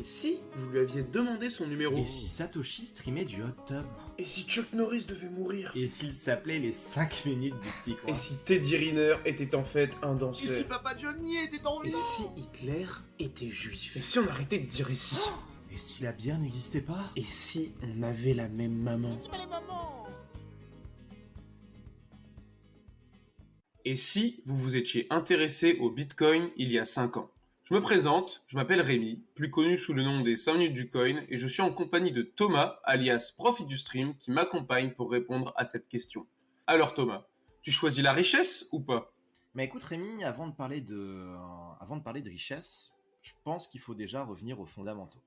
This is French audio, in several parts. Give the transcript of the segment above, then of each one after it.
Et si vous lui aviez demandé son numéro? Et si Satoshi streamait du hot tub? Et si Chuck Norris devait mourir? Et s'il s'appelait les 5 minutes du petit coin? Et si Teddy Riner était en fait un danseur? Et si Papa Johnny était en vie? Et si Hitler était juif? Et si on arrêtait de dire et si? Et si la bière n'existait pas? Et si on avait la même maman? Et si vous vous étiez intéressé au Bitcoin il y a 5 ans? Je me présente, je m'appelle Rémi, plus connu sous le nom des 5 minutes du coin, et je suis en compagnie de Thomas, alias Profit du Stream, qui m'accompagne pour répondre à cette question. Alors Thomas, tu choisis la richesse ou pas? Mais écoute Rémi, avant de parler de richesse, je pense qu'il faut déjà revenir aux fondamentaux.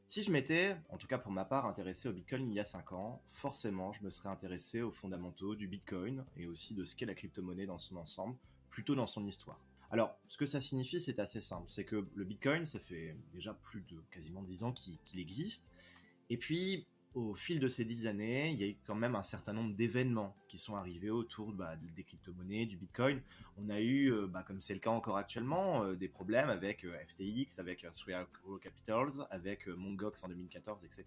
Si je m'étais, en tout cas pour ma part, intéressé au Bitcoin il y a 5 ans, forcément je me serais intéressé aux fondamentaux du Bitcoin et aussi de ce qu'est la crypto-monnaie dans son ensemble, plutôt dans son histoire. Alors, ce que ça signifie, c'est assez simple. C'est que le Bitcoin, ça fait déjà plus de quasiment 10 ans qu'il existe. Et puis, au fil de ces 10 années, il y a eu quand même un certain nombre d'événements qui sont arrivés autour des crypto-monnaies, du Bitcoin. On a eu, comme c'est le cas encore actuellement, des problèmes avec FTX, avec Three Arrow Capitals, avec Mt. Gox en 2014, etc.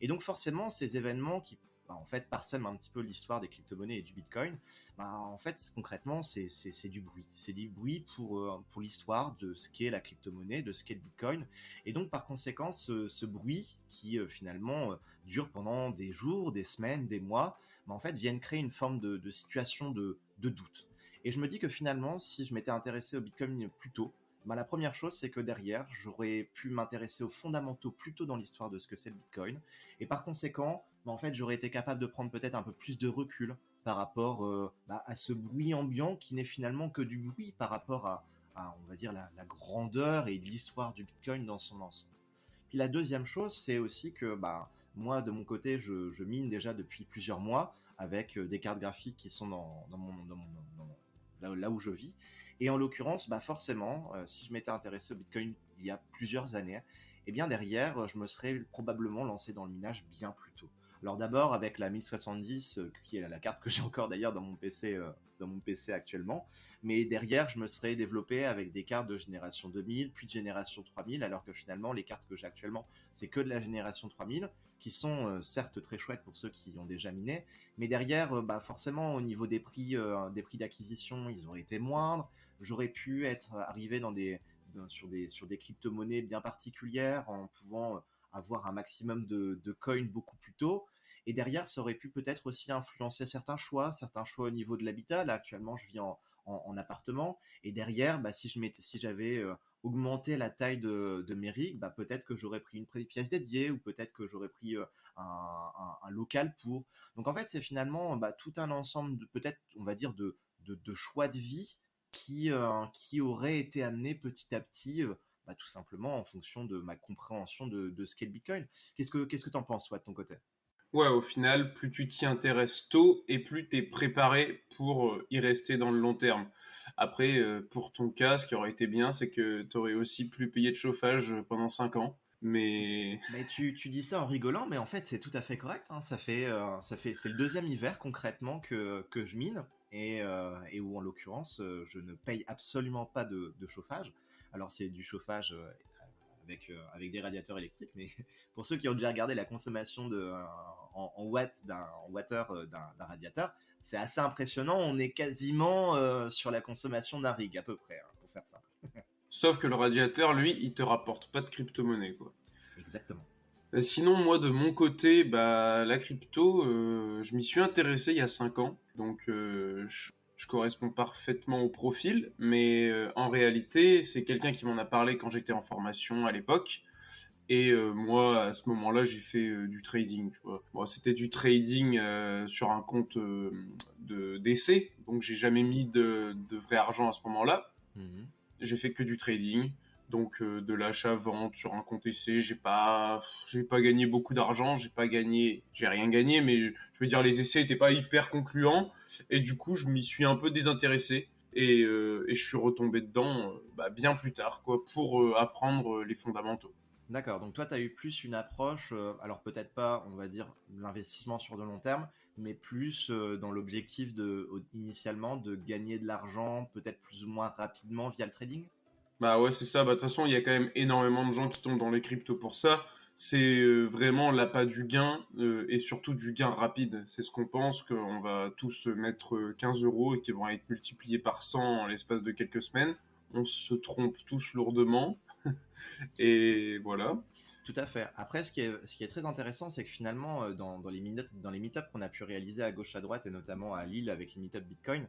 Et donc forcément, ces événements qui en fait parsèment un petit peu l'histoire des crypto-monnaies et du Bitcoin, en fait concrètement c'est du bruit. C'est du bruit pour l'histoire de ce qu'est la crypto-monnaie, de ce qu'est le Bitcoin. Et donc par conséquent, ce bruit qui finalement dure pendant des jours, des semaines, des mois, en fait viennent créer une forme de situation de doute. Et je me dis que finalement, si je m'étais intéressé au Bitcoin plus tôt, la première chose, c'est que derrière, j'aurais pu m'intéresser aux fondamentaux plus tôt dans l'histoire de ce que c'est le Bitcoin. Et par conséquent, en fait, j'aurais été capable de prendre peut-être un peu plus de recul par rapport à ce bruit ambiant qui n'est finalement que du bruit par rapport à on va dire, la grandeur et l'histoire du Bitcoin dans son ensemble. Puis la deuxième chose, c'est aussi que moi, de mon côté, je mine déjà depuis plusieurs mois avec des cartes graphiques qui sont là où je vis. Et en l'occurrence, forcément, si je m'étais intéressé au Bitcoin il y a plusieurs années, eh bien derrière, je me serais probablement lancé dans le minage bien plus tôt. Alors d'abord avec la 1070, qui est la carte que j'ai encore d'ailleurs dans mon PC actuellement, mais derrière je me serais développé avec des cartes de génération 2000, puis de génération 3000, alors que finalement les cartes que j'ai actuellement, c'est que de la génération 3000, qui sont certes très chouettes pour ceux qui ont déjà miné, mais derrière, forcément au niveau des prix d'acquisition, ils auraient été moindres. J'aurais pu être arrivé sur des crypto-monnaies bien particulières en pouvant avoir un maximum de coins beaucoup plus tôt. Et derrière, ça aurait pu peut-être aussi influencer certains choix au niveau de l'habitat. Là, actuellement, je vis en appartement. Et derrière, si j'avais augmenté la taille de mes rigs, peut-être que j'aurais pris une pièce dédiée ou peut-être que j'aurais pris un local pour. Donc en fait, c'est finalement tout un ensemble de, peut-être, on va dire, de choix de vie qui auraient été amenés petit à petit tout simplement en fonction de ma compréhension de ce qu'est le Bitcoin. Qu'est-ce que t'en penses, toi, de ton côté? Ouais, au final, plus tu t'y intéresses tôt et plus t'es préparé pour y rester dans le long terme. Après, pour ton cas, ce qui aurait été bien, c'est que t'aurais aussi plus payé de chauffage pendant 5 ans. Mais Mais tu dis ça en rigolant, mais en fait c'est tout à fait correct, hein. C'est le deuxième hiver concrètement que je mine et où en l'occurrence je ne paye absolument pas de chauffage. Alors c'est du chauffage avec des radiateurs électriques, mais pour ceux qui ont déjà regardé la consommation en watts en wattheure d'un radiateur, c'est assez impressionnant. On est quasiment sur la consommation d'un rig à peu près, hein, pour faire simple. sauf que le radiateur, lui, il te rapporte pas de crypto-monnaie, quoi. Exactement. Sinon, moi, de mon côté, la crypto, je m'y suis intéressé il y a 5 ans. Donc, je corresponds parfaitement au profil. Mais en réalité, c'est quelqu'un qui m'en a parlé quand j'étais en formation à l'époque. Et moi, à ce moment-là, j'ai fait du trading, tu vois. Bon, c'était du trading sur un compte d'essai. Donc, j'ai jamais mis de vrai argent à ce moment-là. Mhm. J'ai fait que du trading, donc de l'achat-vente sur un compte essai. J'ai pas gagné beaucoup d'argent, j'ai rien gagné, mais je veux dire les essais étaient pas hyper concluants et du coup je m'y suis un peu désintéressé et je suis retombé dedans bien plus tard quoi pour apprendre les fondamentaux. D'accord, donc toi, tu as eu plus une approche, alors peut-être pas, on va dire, l'investissement sur de long terme, mais plus dans l'objectif initialement de gagner de l'argent, peut-être plus ou moins rapidement via le trading? Bah ouais, c'est ça. Bah, de toute façon, il y a quand même énormément de gens qui tombent dans les cryptos pour ça. C'est vraiment l'appât du gain et surtout du gain rapide. C'est ce qu'on pense, qu'on va tous mettre 15 euros et qui vont être multipliés par 100 en l'espace de quelques semaines. On se trompe tous lourdement. Et voilà. Tout à fait. Après, ce qui est très intéressant, c'est que finalement, dans les meet-ups qu'on a pu réaliser à gauche à droite, et notamment à Lille avec les meet-ups Bitcoin,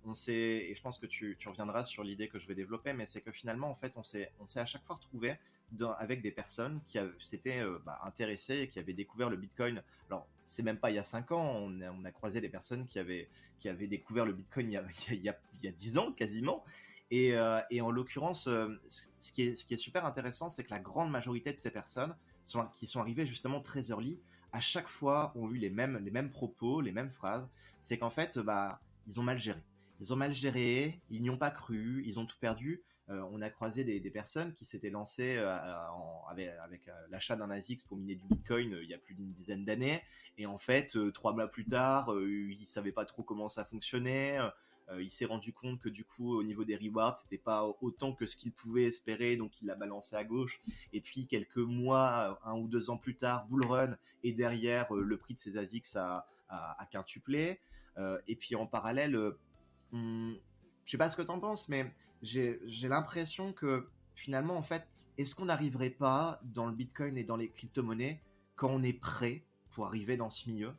on s'est, et je pense que tu reviendras sur l'idée que je vais développer, mais c'est que finalement, en fait, on s'est à chaque fois retrouvé avec des personnes qui s'étaient intéressées et qui avaient découvert le Bitcoin. Alors, c'est même pas il y a 5 ans, on a croisé des personnes qui avaient découvert le Bitcoin il y a 10 ans quasiment. Et en l'occurrence, ce qui est super intéressant, c'est que la grande majorité de ces personnes qui sont arrivées justement très early, à chaque fois ont eu les mêmes propos, les mêmes phrases. C'est qu'en fait, ils ont mal géré. Ils ont mal géré, ils n'y ont pas cru, ils ont tout perdu. On a croisé des personnes qui s'étaient lancées avec l'achat d'un ASIC pour miner du Bitcoin il y a plus d'une dizaine d'années. Et en fait, 3 mois plus tard, ils ne savaient pas trop comment ça fonctionnait. Il s'est rendu compte que du coup, au niveau des rewards, c'était pas autant que ce qu'il pouvait espérer, donc il l'a balancé à gauche. Et puis quelques mois, 1 ou 2 ans plus tard, bull run, et derrière, le prix de ces ASICs a quintuplé. Et puis en parallèle, je sais pas ce que t'en penses, mais j'ai l'impression que finalement, en fait, est-ce qu'on n'arriverait pas dans le Bitcoin et dans les crypto-monnaies quand on est prêt pour arriver dans ce milieu?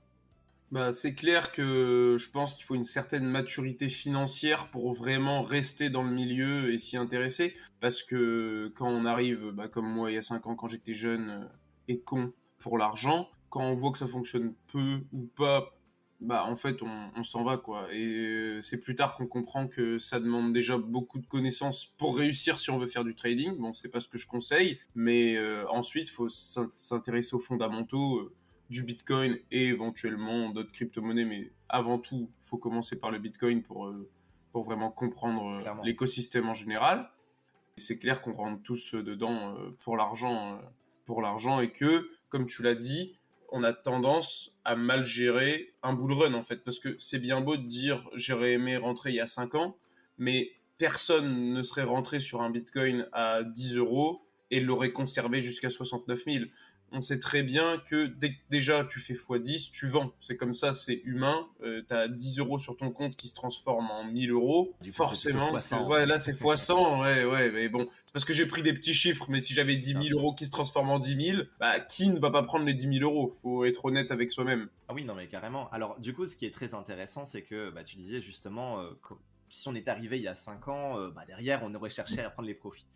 Bah, c'est clair que je pense qu'il faut une certaine maturité financière pour vraiment rester dans le milieu et s'y intéresser. Parce que quand on arrive, bah, comme moi il y a 5 ans, quand j'étais jeune et con pour l'argent, quand on voit que ça fonctionne peu ou pas, bah en fait on s'en va quoi. Et c'est plus tard qu'on comprend que ça demande déjà beaucoup de connaissances pour réussir si on veut faire du trading. Bon, c'est pas ce que je conseille, mais ensuite il faut s'intéresser aux fondamentaux. Du Bitcoin et éventuellement d'autres crypto-monnaies, mais avant tout, il faut commencer par le Bitcoin pour vraiment comprendre Clairement. l'écosystème en général. C'est clair qu'on rentre tous dedans pour l'argent et que, comme tu l'as dit, on a tendance à mal gérer un bull run en fait, parce que c'est bien beau de dire j'aurais aimé rentrer il y a 5 ans, mais personne ne serait rentré sur un Bitcoin à 10 euros et l'aurait conservé jusqu'à 69 000. On sait très bien que dès que déjà tu fais x10, tu vends. C'est comme ça, c'est humain. Tu as 10 euros sur ton compte qui se transforme en 1000 euros. Du coup, c'est plutôt Forcément fois que, 100. ouais, là c'est x100. Ouais, ouais, mais bon, c'est parce que j'ai pris des petits chiffres. Mais si j'avais 10 Bien 000 sûr. euros qui se transforment en 10 000, bah, qui ne va pas prendre les 10 000 euros? Faut être honnête avec soi-même. Ah oui, non, mais carrément. Alors, du coup, ce qui est très intéressant, c'est que tu disais justement, si on est arrivé il y a 5 ans, derrière, on aurait cherché à prendre les profits.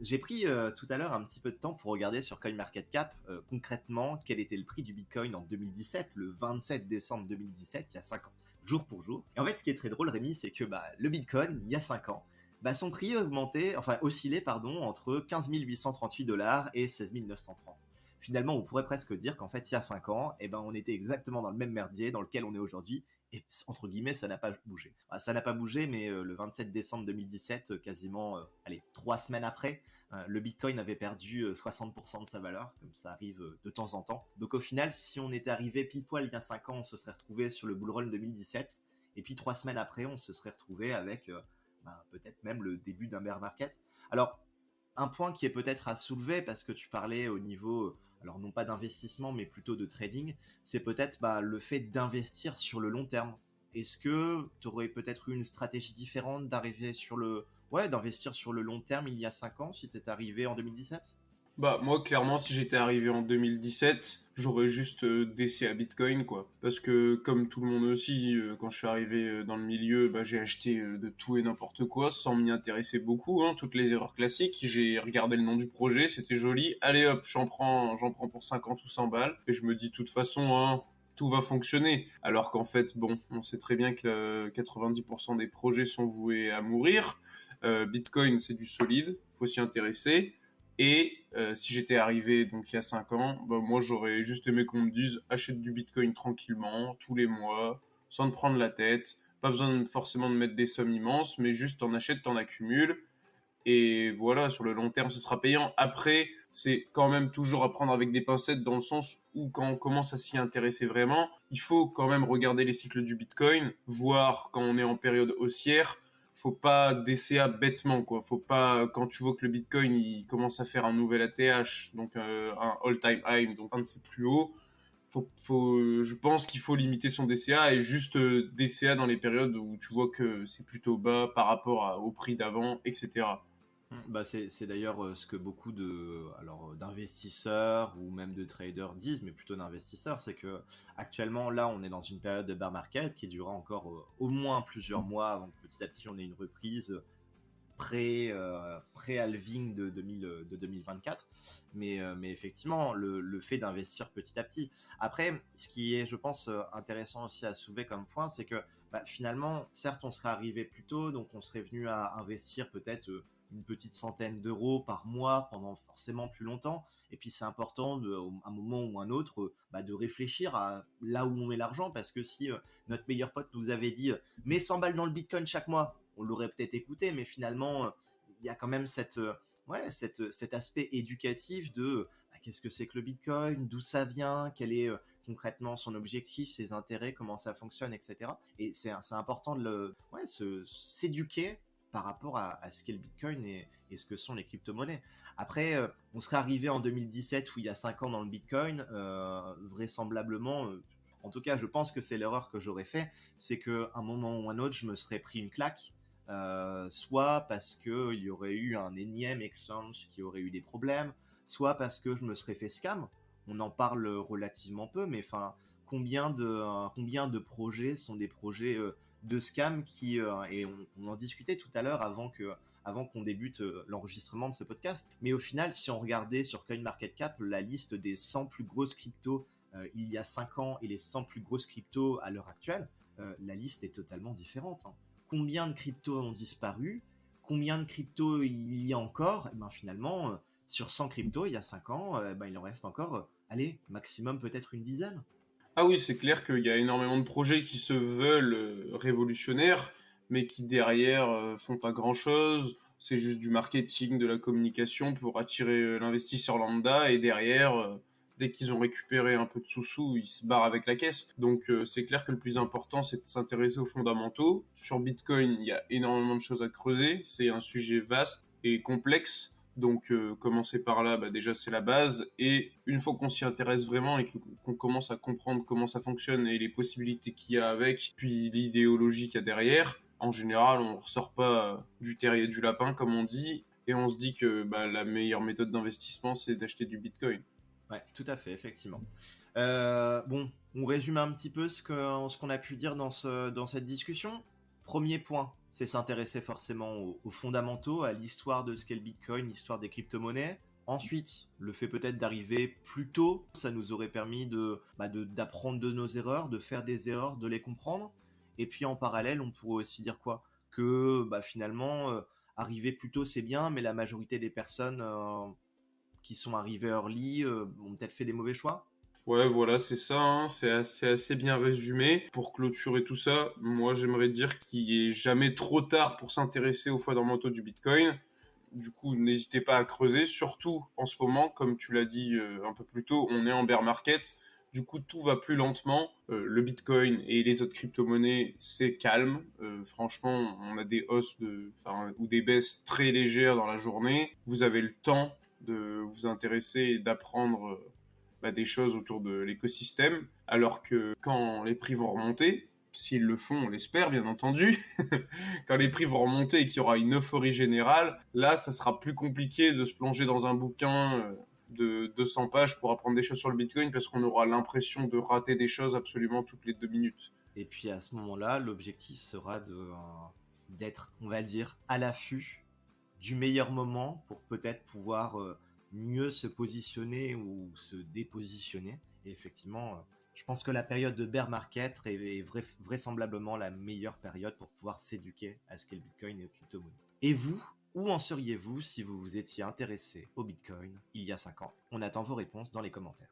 J'ai pris tout à l'heure un petit peu de temps pour regarder sur CoinMarketCap concrètement quel était le prix du Bitcoin en 2017, le 27 décembre 2017, il y a 5 ans, jour pour jour. Et en fait, ce qui est très drôle, Rémi, c'est que le Bitcoin, il y a 5 ans, son prix augmentait, enfin oscillait, pardon, entre 15 838 dollars et 16 930. Finalement, on pourrait presque dire qu'en fait, il y a 5 ans, on était exactement dans le même merdier dans lequel on est aujourd'hui. Et entre guillemets, ça n'a pas bougé. Enfin, ça n'a pas bougé, mais le 27 décembre 2017, quasiment, 3 semaines après, le Bitcoin avait perdu 60% de sa valeur, comme ça arrive de temps en temps. Donc au final, si on était arrivé pile poil il y a 5 ans, on se serait retrouvé sur le bull run 2017. Et puis 3 semaines après, on se serait retrouvé avec peut-être même le début d'un bear market. Alors, un point qui est peut-être à soulever, parce que tu parlais au niveau, alors non pas d'investissement, mais plutôt de trading, c'est peut-être le fait d'investir sur le long terme. Est-ce que tu aurais peut-être eu une stratégie différente d'arriver d'investir sur le long terme il y a 5 ans si tu étais arrivé en 2017? Bah, moi, clairement, si j'étais arrivé en 2017, j'aurais juste DC à Bitcoin, quoi. Parce que, comme tout le monde aussi, quand je suis arrivé dans le milieu, bah, j'ai acheté de tout et n'importe quoi, sans m'y intéresser beaucoup, hein, toutes les erreurs classiques. J'ai regardé le nom du projet, c'était joli. Allez hop, j'en prends pour 50 ou 100 balles. Et je me dis, de toute façon, hein, tout va fonctionner. Alors qu'en fait, bon, on sait très bien que 90% des projets sont voués à mourir. Bitcoin, c'est du solide, faut s'y intéresser. Et si j'étais arrivé donc il y a 5 ans, bah, moi j'aurais juste aimé qu'on me dise achète du Bitcoin tranquillement, tous les mois, sans te prendre la tête. Pas besoin forcément de mettre des sommes immenses, mais juste t'en achètes, t'en accumules. Et voilà, sur le long terme, ce sera payant. Après, c'est quand même toujours à prendre avec des pincettes dans le sens où quand on commence à s'y intéresser vraiment, il faut quand même regarder les cycles du Bitcoin, voir quand on est en période haussière, faut pas DCA bêtement, quoi. Faut pas, quand tu vois que le Bitcoin il commence à faire un nouvel ATH, donc un all-time high, donc un de ses plus hauts, je pense qu'il faut limiter son DCA et juste DCA dans les périodes où tu vois que c'est plutôt bas par rapport au prix d'avant, etc. Bah c'est d'ailleurs ce que beaucoup d'investisseurs ou même de traders disent, mais plutôt d'investisseurs, c'est que actuellement là on est dans une période de bear market qui durera encore au moins plusieurs mois avant que petit à petit on ait une reprise pré-halving de 2024. Mais effectivement, le fait d'investir petit à petit. Après, ce qui est, je pense, intéressant aussi à soulever comme point, c'est que finalement, certes, on serait arrivé plus tôt, donc on serait venu à investir peut-être une petite centaine d'euros par mois pendant forcément plus longtemps. Et puis c'est important, à un moment ou un autre, de réfléchir à là où on met l'argent, parce que si notre meilleur pote nous avait dit mets 100 balles dans le Bitcoin chaque mois, on l'aurait peut-être écouté, mais finalement, il y a quand même cet aspect éducatif de qu'est-ce que c'est que le Bitcoin, d'où ça vient, quel est concrètement son objectif, ses intérêts, comment ça fonctionne, etc. Et c'est important de s'éduquer par rapport à ce qu'est le Bitcoin et ce que sont les crypto-monnaies. Après, on serait arrivé en 2017 où il y a 5 ans dans le Bitcoin, vraisemblablement, en tout cas je pense que c'est l'erreur que j'aurais fait, c'est qu'à un moment ou un autre je me serais pris une claque, soit parce qu'il y aurait eu un énième exchange qui aurait eu des problèmes, soit parce que je me serais fait scam. On en parle relativement peu, mais enfin, combien de projets sont des projets de scam et on en discutait tout à l'heure avant qu'on débute l'enregistrement de ce podcast. Mais au final, si on regardait sur CoinMarketCap la liste des 100 plus grosses cryptos il y a 5 ans et les 100 plus grosses cryptos à l'heure actuelle, la liste est totalement différente. Hein. Combien de cryptos ont disparu? Combien de cryptos il y a encore? Et finalement, sur 100 cryptos, il y a 5 ans, il en reste encore, allez, maximum peut-être une dizaine. Ah oui, c'est clair qu'il y a énormément de projets qui se veulent révolutionnaires, mais qui derrière font pas grand-chose. C'est juste du marketing, de la communication pour attirer l'investisseur lambda et derrière, dès qu'ils ont récupéré un peu de sous-sous, ils se barrent avec la caisse. Donc c'est clair que le plus important, c'est de s'intéresser aux fondamentaux. Sur Bitcoin, il y a énormément de choses à creuser. C'est un sujet vaste et complexe. Donc commencer par là, déjà c'est la base. Et une fois qu'on s'y intéresse vraiment et qu'on commence à comprendre comment ça fonctionne et les possibilités qu'il y a avec, puis l'idéologie qu'il y a derrière, en général on ressort pas du terrier du lapin comme on dit, et on se dit que la meilleure méthode d'investissement c'est d'acheter du Bitcoin. Ouais, tout à fait, effectivement. Bon, on résume un petit peu ce qu'on a pu dire dans cette discussion. Premier point, c'est s'intéresser forcément aux fondamentaux, à l'histoire de ce qu'est le Bitcoin, l'histoire des crypto-monnaies. Ensuite, le fait peut-être d'arriver plus tôt, ça nous aurait permis d'apprendre de nos erreurs, de faire des erreurs, de les comprendre. Et puis en parallèle, on pourrait aussi dire quoi? Que finalement, arriver plus tôt c'est bien, mais la majorité des personnes qui sont arrivées early ont peut-être fait des mauvais choix. Ouais, voilà, c'est ça, hein, c'est assez bien résumé. Pour clôturer tout ça, moi j'aimerais dire qu'il est jamais trop tard pour s'intéresser aux fondamentaux du Bitcoin. Du coup, n'hésitez pas à creuser, surtout en ce moment, comme tu l'as dit un peu plus tôt, on est en bear market. Du coup, tout va plus lentement. Le Bitcoin et les autres crypto-monnaies, c'est calme. Franchement, on a des hausses ou des baisses très légères dans la journée. Vous avez le temps de vous intéresser et d'apprendre des choses autour de l'écosystème. Alors que quand les prix vont remonter, s'ils le font, on l'espère bien entendu, quand les prix vont remonter et qu'il y aura une euphorie générale, là, ça sera plus compliqué de se plonger dans un bouquin de 200 pages pour apprendre des choses sur le Bitcoin parce qu'on aura l'impression de rater des choses absolument toutes les 2 minutes. Et puis à ce moment-là, l'objectif sera d'être, on va dire, à l'affût du meilleur moment pour peut-être pouvoir mieux se positionner ou se dépositionner. Et effectivement, je pense que la période de bear market est vraisemblablement la meilleure période pour pouvoir s'éduquer à ce qu'est le Bitcoin et aux crypto-monnaies. Et vous, où en seriez-vous si vous vous étiez intéressé au Bitcoin il y a 5 ans? On attend vos réponses dans les commentaires.